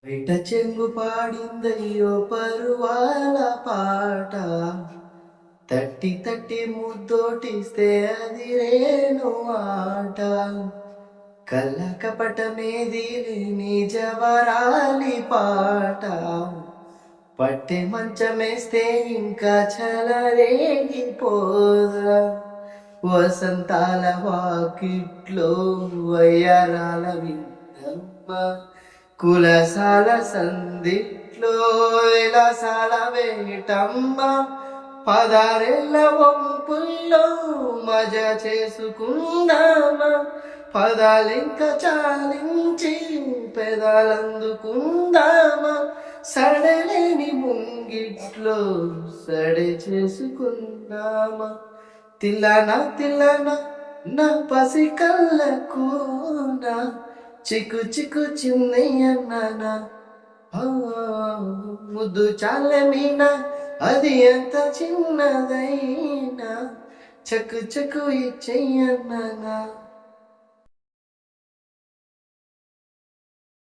బయట చెంగు పాడిందయ్యో పరువాల పాట తట్టి తట్టి ముద్దోటిస్తే అది రేణు ఆట కళ్ళ కపటమేది లేని జవరాలి పాట పట్టె మంచమేస్తే ఇంకా చలరేగిపోదా వసంతాల వాకిట్లో వయ్యారాల విందమ్మ కులసాల సందిట్లో విలాసాల వేటమ్మ పదారెళ్ళ వంపుల్లో మజ చేసుకుందామా పదాలింక చాలించి పెదాలందుకుందామా సడలేని ముంగిట్లో సడే చేసుకుందామా తిల్లనా తిల్లనా నా పసి కళ్ళకునా చిక్కు చిక్కు చిన్నయ్యన్నా ముద్దు చాలమీనా అది ఎంత చిన్నదైనా చక్కు చక్కు ఇచ్చయ్యన్నా